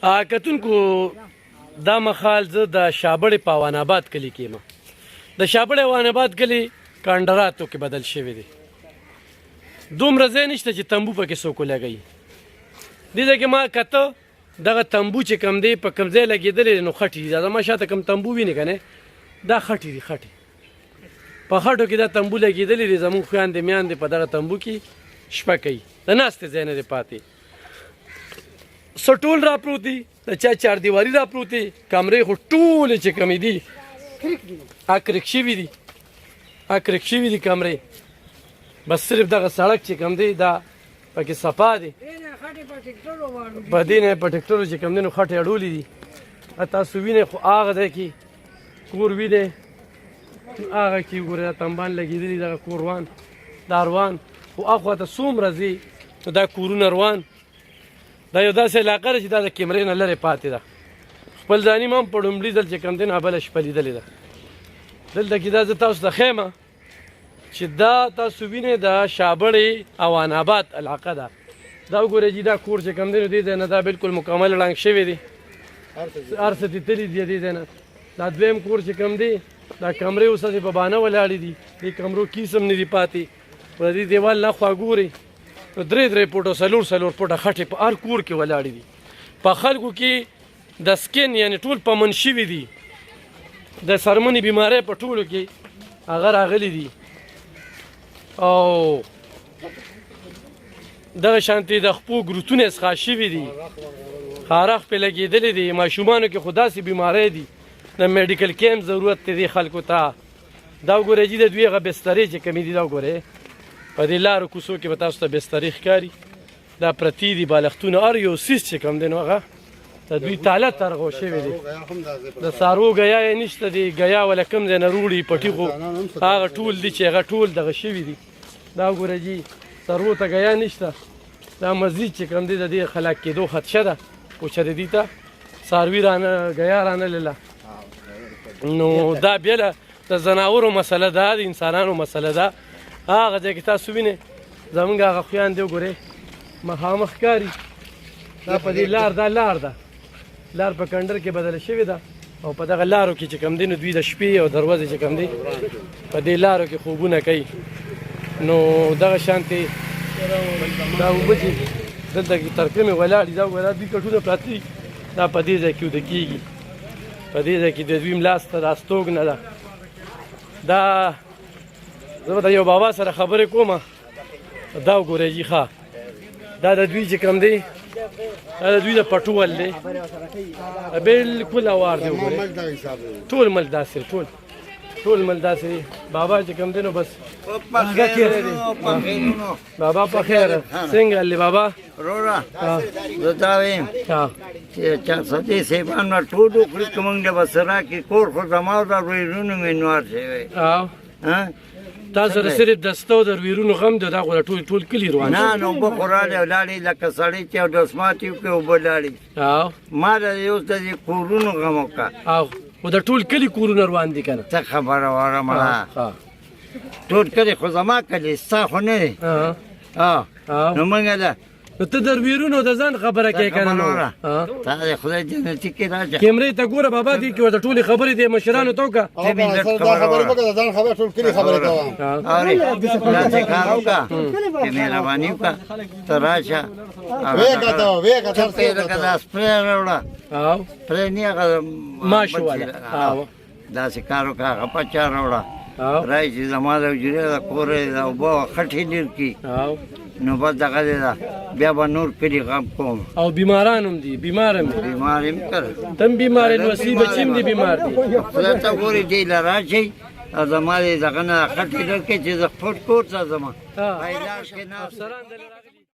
کتونکو دا مخال زه د شابړې په اوان آباد کلي کې یم. د شابړې اوان آباد کلي کانډراتو کې بدل شوی دی. دومره ځای نشته چې تمبو پکې څوک ولګوي. دې ځای کې ما کته دغه تمبو چې کوم دی په کوم ځای لګېدلی دی نو خټې دي. دا زما شاته کوم تمبو وینې که نه دا خټې دي. خټې په خټو کې دا تمبو لګېدلی دی. زمونږ خویندې میاندې په دغه تمبو کې شپه کوي. د ناستې ځای نه دی پاتې. سټول را پروت دي، د چا چاردیواري را پروت دي، کمرې خو ټولې چې کومې دي اکرک شوي دي. اکرک شوي دي کمرې. بس صرف دغه سړک چې کوم دی دا پکې صفا دی. په دې نه په ټکټرو چې کوم دی نو خټې اړولې دي. تاسو وینئ خو هغه دی کې کور وینئ، هغه کې وګورئ دا تنبان لګېدلي دغه کوروان دا روان خو اخوا ته څومره ځي نو دا کورونه روان. دا یو داسې علاقه ده چې دا د کیمرې نه لرې پاتې ده. خپل ځاني ما هم په لومړي ځل چې کوم دی نو بله شپه لیدلې ده. دلته کې دا زه تاسو ته ښیم چې دا تاسو وینئ د شابړې اوان آباد علاقه ده. دا وګورئ چې دا کور چې کوم دی نو دې ځای نه دا بلکل مکمل ړنګ شوی دی. هر څه تللي دي دې ځای نه. دا دویم کور چې کوم دی دا کمرې اوس هسې په بانه ولاړې دي. دې کمرو کیس هم نه دي پاتې. په دې دیوال نه خوا ګورئ نو درې فوټو څلور فوټه خټې په هر کور کې ولاړې دي. په خلکو کې د سکین یعنې ټول پمن شوي دي. د سرمنې بیمارۍ په ټولو کې هغه راغلي دي. او دغه شانتې د خپو ګروتونه یې څښا شوي دي. خارښ پرې لګېدلی دی. ماشومانو کې خو داسې بیمارۍ دي د میډیکل کیمپ ضرورت دی دې خلکو ته. دا وګورئ چې د دوی هغه بسترې چې کومې دي دا وګورئ په دې لارو کوڅو کې به تاسو ته بسترې ښکاري. دا پرتې دي بالښتونه. هر یو څیز چې کوم دی نو هغه د دوی تاله ترغو شوی دی. د څاروو ګیا یې نشته دی. ګیا وله کوم ځای نه روړي پټي خو هغه ټول دي چې هغه ټول دغه شوي دي. دا وګوره جي څاروو ته ګیا نشته. دا مزید چې کوم دی د دې خلاق کېدو خدشه ده خو چې د دې ته څاروي رانه ګیا رانلله نو دا بېله د ځناورو مسله ده د انسانانو مسله ده. هغه ځای کې تاسو وینئ زمونږ هغه خویندې وګورئ مخامخ ښکاري. دا په دې لار دا لار ده. لار په کنډر کې بدله شوې ده او په دغه لارو کې چې کوم دی نو دوی د شپې او دروازې چې کوم دی په دې لارو کې خوبونه کوي. نو دغه شانتې دا اوبه چې دلته کې ترکمې ولاړې دا وګوره دوی کټونه پراته دي. دا په دې ځای کې اوده کېږي. په دې ځای کې د دوی ملاس ته دا ستوګنه ده. دا زه به د یو بابا سره خبرې کوم. دا وګورئ جي ښه دا د دوی چې کوم دی دا د دوی د پټول دی. بلکل اوار دی. وګورئ ټول مل داسې ټول مل داسې بابا چې کوم دی نو بس بابا په خیر څنګه هلې بابا وروره زه دا ویم چې سدې صاحبان نه ټول وکړي که موږ له به څه راکړي. کور خو زما او د ورویرونو مې نوار شوی. تا سره صرف د ستو د ویرونو غم دی. دا غوره ټول کلي روان نه نو اوبه خو راړې او لاړې لکه سړی چې اودسمات یې وکړې اوبه لاړې. ما د اوس د دې کورونو غم وکړه. خو د ټول کلي کورونه روان دي که نه. څه خبره واره مړه ټول کلي خو زما کلي ستا خو نه دی. نو موږ ده نو ته د ویرونو د ځان خبره کوې که نه نو تا د خدای جنتي کې راشه کیمرې ته ګوره بابا دې کې ورته ټولې خبرې دې مشرانو ته وکړه. داسې کار وکړه چې مهرباني وکړه ته راشه چپې لکه دا سپری راوړه. سپری نه هغه ماشو والا داسې کار وکړه هغه پچا راوړه. رایي چې زما د حجرې د کور یې د اوبه خټې ډېر کړي نو بس دغه دی ده بیا به نور کلي غم کوم. او بیماران هم دي. بیمار هم دي. بیمار هم کړه ته هم بیمار یې نوسي بچي هم دي بیمار دي. خدای ته ګورې دې له راشئ او زما دې دغه نه خټې ډېر کړي چې زه خپل کور ته ځم.